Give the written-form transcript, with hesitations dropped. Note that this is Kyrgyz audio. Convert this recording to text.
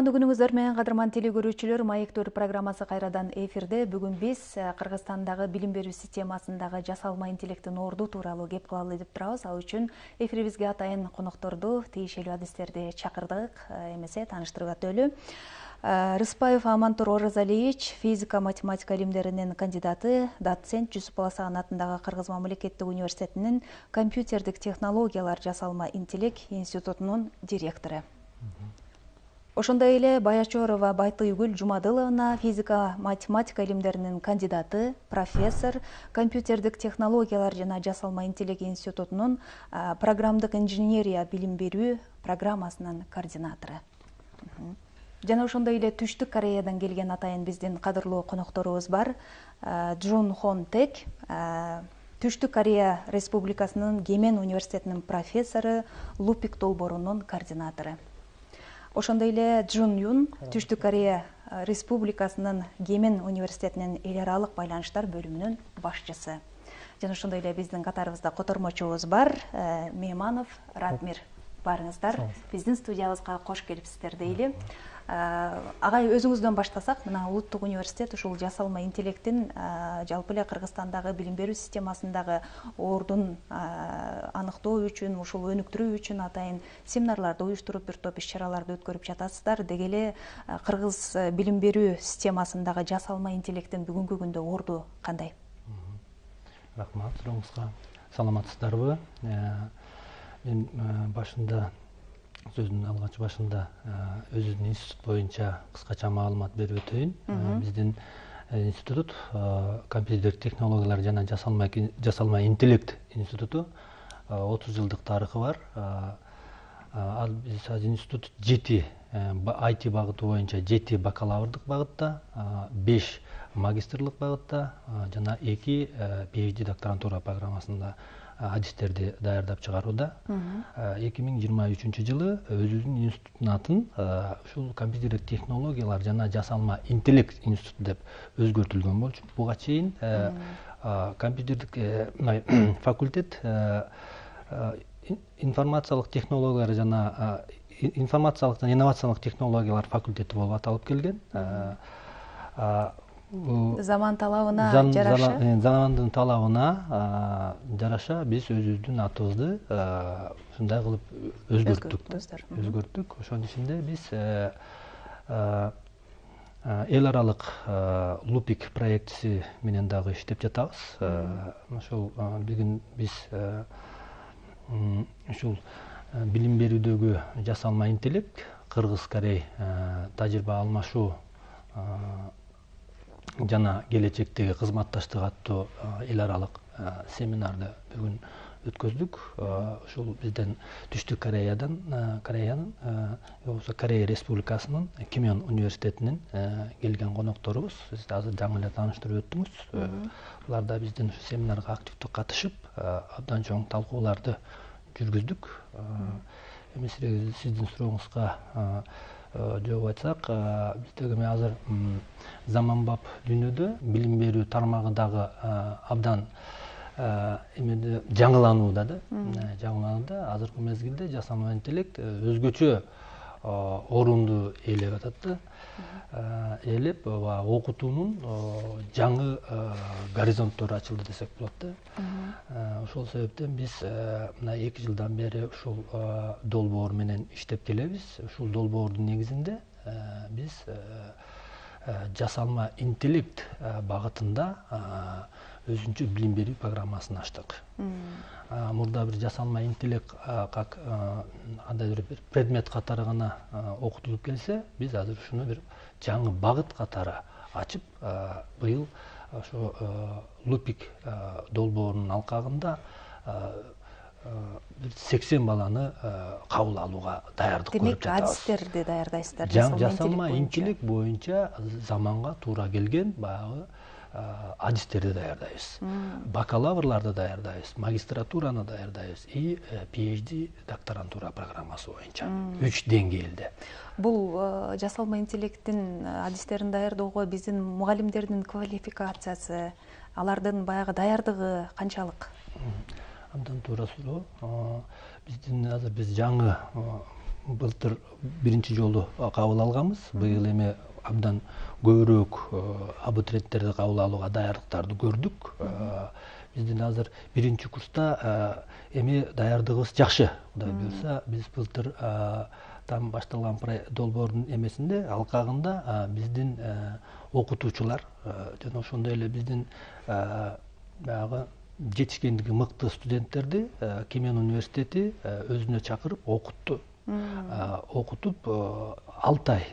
Кутмандуу күнүңүздөр менен кадырман теле көрүүчүлөр, Маектөр программасы кайрадан эфирде. Бүгүн биз Кыргызстандагы билим берүү системасындагы жасалма интеллекттин орду тууралуу кеп кылалы деп турабыз. Ал үчүн эфирибизге атайын конокторду, тиешелүү адистерди чакырдык. Эмесе тааныштырып өтөлү. Рыспаев Амантур Оразалиевич, физика-математика илимдеринин кандидаты, доцент Жусуп Баласаган атындагы Кыргыз мамлекеттик университетинин компьютердик технологиялар жасалма интеллект институтунун директору. Ошондой эле Баячорова Байтыйгүл Жумадыловна, физика-математика илимдеринин кандидаты, профессор, компьютердик технологиялар жана жасалма интеллект институтунун программдык инженерия билим берүү программасынын координатору. Жана ошондой эле Түштүк Кореядан келген атайын биздин кадырлуу конокторубуз бар. Джун Хон Тек, Түштүк Корея Республикасынын Гемен университетинин профессору, Лупик долбоорунун координатору. Ошондой эле Джун Юн, Түштүк Корея Республикасынын Гемен университетинин эл аралык байланыштар бөлүмүнүн башчысы. Жана ошондой эле биздин катарыбызда котормочубуз бар, Мейманов Радмир. Барыңыздар, биздин студиябызга кош келипсиздер дейли. Агай, өзүңүздөн баштасак, мына Улуттук университет ушул жасалма интеллекттин жалпы эле Кыргызстандагы билим берүү системасындагы ордун аныктоо үчүн, ушул өнүктүрүү үчүн атайын семинарларды уюштуруп, бир топ иш-чараларды өткөрүп жатасыздар. Деги эле Кыргыз билим берүү системасындагы жасалма интеллекттин бүгүнкү күндө орду кандай? Рахмат, сурооңузга. Саламатсыздарбы? Мен башында, сөздүн алгач башында өзүбүздүн институт боюнча кыскача маалымат берип өтөйүн. Биздин институт компьютердик технологиялар жана жасалма интеллект институту 30 жылдык тарыхы бар. Биз институт 7 IT багыты боюнча 7 бакалаврдык багытта, 5 магистрлык багытта жана 2 PhD докторантура программасында адистерди даярдап чыгарууда. 2023 жылы өзүбүздүн институттун атын ушул компьютердик технологиялар жана жасалма интеллект институту деп өзгөртүлгөн болчу. Буга чейин компьютердик факультет информациялык технологиялар жана информациялык жана инновациялык технологиялар факультети болуп аталып келген. Заман талабына жараша? Замандын талабына жараша биз өзүбүздүн атыбызды ушундай кылып өзгөрттүк. Ошонун ичинде биз эл аралык Лупик проектиси менен дагы иштеп жатабыз. Ошол бүгүн биз ушул билим берүүдөгү жасалма интеллект, Кыргыз-Корей тажрыйба алмашуу жана келечектеги кызматташтык аттуу эл аралык семинарды бүгүн өткөздүк. Ушул бизден Түштүк Кореянын болбосо Корея Республикасынын Гемен университетинин келген конокторубуз. Сиз азыр жаңы эле тааныштырып өттүңүз. Булар да биздин семинарга активдүү катышып, абдан чоң талкууларды жүргүздүк. Эмесе сиздин сурооңузга жооп айтсак, биздеги азыр заманбап дүйнөдө билим берүү тармагы дагы абдан жаңыланууда да. Азыркы мезгилде жасалма интеллект өзгөчө орунду ээлеп атат да. Ээлеп окутуунун жаңы горизонттору ачылды десек болот да. Ошол себептен биз мына 2 жылдан бери ушул долбоор менен иштеп келебиз. Ушул долбоордун негизинде биз жасалма интеллект багытында өзүнчө билим берүү программасын ачтык. Мурда бир жасалма интеллект как андай бир предмет катары гана окутулуп келсе, биз азыр ушуну бир жаңы багыт катары ачып, быйыл ошо Лупик долбоорунун алкагында 80 баланы кабыл алууга даярдык көрүп жатабыз. Демек, адистерди даярдайсыздар жасалма интеллект боюнча заманга туура келген баягы адистерди даярдайбыз. Бакалаврларды даярдайбыз, магистратураны даярдайбыз и PhD докторантура программасы боюнча 3 деңгээлде. Бул жасалма интеллекттин адистерин даярдоого биздин мугалимдердин квалификациясы, алардын баягы даярдыгы канчалык? Абдан туура суроо. Биздин азыр биз жаңы былтыр биринчи жолу кабыл алганбыз. Быйыл эми абдан көбүрөөк абитуриенттерди кабыл алууга даярдыктарды көрдүк. Биздин азыр биринчи курста эми даярдыгыбыз жакшы. Кудай буюрса, биз былтыр там башталган долбоордун эмесинде, алкагында биздин окутуучулар жана ошондой эле биздин баягы жетишкендиги мыкты студенттерди Кемен университети өзүнө чакырып окутту. Окутуп 6 ай